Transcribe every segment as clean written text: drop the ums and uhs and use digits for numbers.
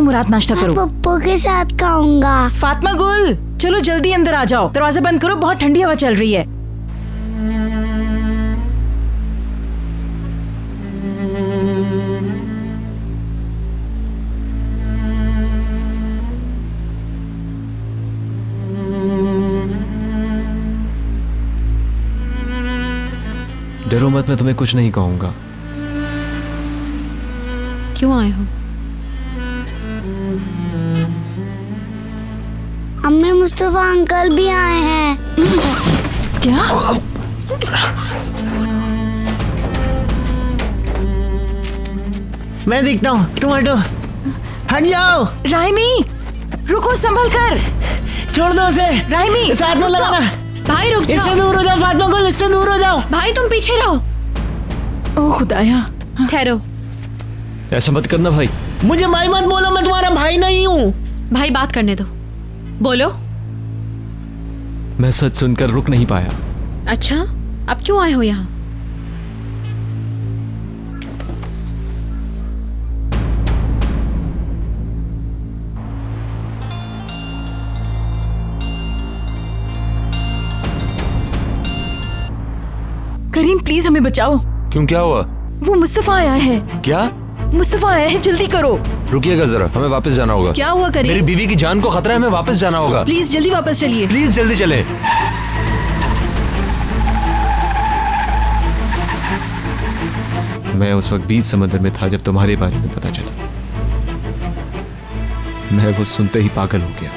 मुराद नाश्ता करो। पप्पू के साथ खाऊंगा। फातिमा गुल, चलो जल्दी अंदर आ जाओ, दरवाजा बंद करो, बहुत ठंडी हवा चल रही है। डरो मत, मैं तुम्हें कुछ नहीं कहूंगा। क्यों आए हो? अम्मी, मुस्तफा अंकल भी आए हैं। क्या? मैं देखता हूँ, तुम हटो, हट जाओ। राइमी, रुको, संभल कर। छोड़ दो उसे। राइमी, साथ में लगाना। भाई रुक इससे जाओ। दूर हो जाओ फातिमा गुल, इससे दूर हो जाओ। भाई तुम पीछे रहो। ओ खुदाया। ठहरो। ऐसा मत करना भाई। मुझे भाई मत बोलो, मैं तुम्हारा भाई नहीं हूँ। भाई बात करने दो, बोलो। मैं सच सुनकर रुक नहीं पाया। अच्छा, अब क्यों आए हो यहाँ? करीम प्लीज हमें बचाओ। क्यों, क्या हुआ? वो मुस्तफा आया है। क्या? मुस्तफा आया है, जल्दी करो। रुकिएगा जरा, हमें वापस जाना होगा। क्या हुआ करीम? मेरी बीवी की जान को खतरा है, हमें वापस जाना होगा। प्लीज जल्दी वापस चलिए। प्लीज जल्दी चले। मैं उस वक्त बीच समंदर में था जब तुम्हारे बारे में पता चला। मैं वो सुनते ही पागल हो गया।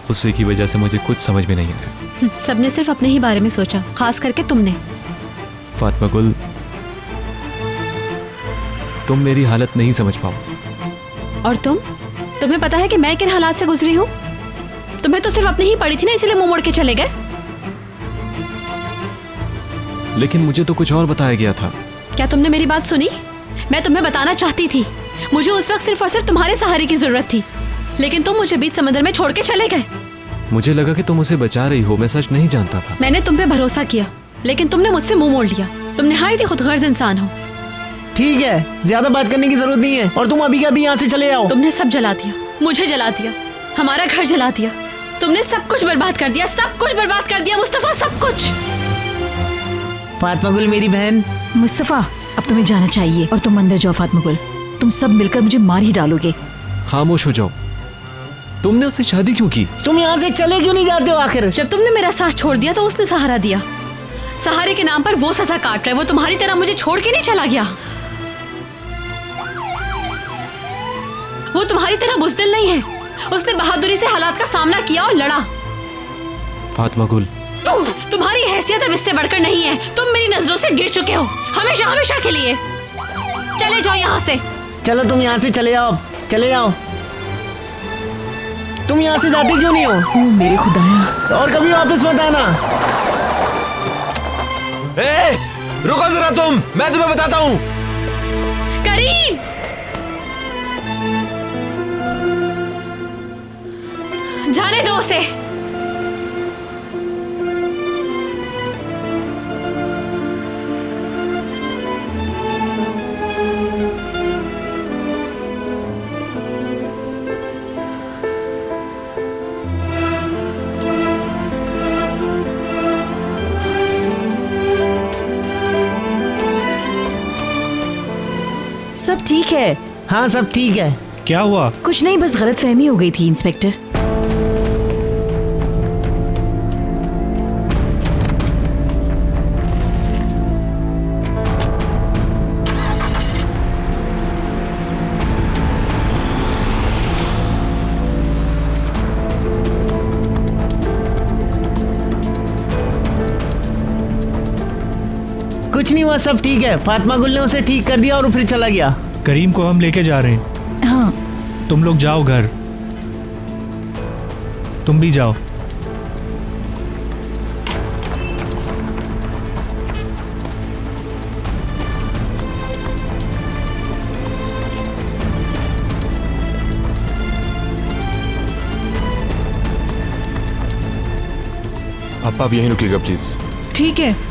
गुस्से की वजह से मुझे कुछ समझ में नहीं आया। सबने सिर्फ अपने ही बारे में सोचा, खास करके तुमने। फातिमा गुल, तुम मेरी हालत नहीं समझ पाओ। और तुम्हें पता है कि मैं किन हालात से गुजरी हूँ? तुम्हें तो सिर्फ अपनी ही पड़ी थी ना, इसलिए मुंह मोड़ के चले गए। लेकिन मुझे तो कुछ और बताया गया था। क्या तुमने मेरी बात सुनी? मैं तुम्हें बताना चाहती थी, मुझे उस वक्त सिर्फ और सिर्फ तुम्हारे सहारे की जरूरत थी, लेकिन तुम मुझे बीच समंदर में छोड़ के चले गए। मुझे लगा कि तुम उसे बचा रही हो, मैं सच नहीं जानता था। मैंने तुम पे भरोसा किया, लेकिन तुमने मुझसे मुंह मोड़ लिया। तुम निहायत ही खुदगर्ज इंसान हो। ठीक है, ज्यादा बात करने की जरूरत नहीं है, और तुम अभी के अभी यहाँ से चले आओ। तुमने सब जला दिया, मुझे जला दिया, हमारा घर जला दिया। तुमने सब कुछ बर्बाद कर दिया, सब कुछ बर्बाद कर दिया मुस्तफा, सब कुछ। फातिमा गुल मेरी बहन। मुस्तफा, अब तुम्हें जाना चाहिए, और तुम अंदर जाओ। फातिमा गुल, तुम सब मिलकर मुझे मार ही डालोगे। खामोश हो जाओ। तुमने उससे शादी क्यों की? तुम यहाँ से चले क्यों नहीं जाते हो आखिर? जब तुमने मेरा साथ छोड़ दिया तो उसने सहारा दिया। सहारे के नाम पर वो सजा काट रहा है। वो तुम्हारी तरह मुझे छोड़ के नहीं चला गया। वो तुम्हारी तरह बुज़दिल नहीं है। उसने बहादुरी से हालात का सामना किया और लड़ा। फातिमा गुल, तुम्हारी हैसियत अब इससे बढ़कर नहीं है। तुम मेरी नजरों से गिर चुके हो, हमेशा हमेशा के लिए। चले जाओ यहाँ से। चलो तुम यहाँ से चले आओ, चले जाओ। तुम यहाँ से जाती क्यों नहीं हो? ओ मेरे खुदाया। और कभी वापस मत आना। ए, रुको जरा तुम, मैं तुम्हें बताता हूँ। करीम, जाने दो उसे। सब ठीक है? हाँ सब ठीक है। क्या हुआ? कुछ नहीं, बस गलतफहमी हो गई थी इंस्पेक्टर। कुछ नहीं हुआ, सब ठीक है। फातिमा गुल ने उसे ठीक कर दिया और फिर चला गया। करीम को हम लेके जा रहे हैं। हाँ, तुम लोग जाओ घर। तुम भी जाओ। आप यहीं रुकिएगा प्लीज। ठीक है।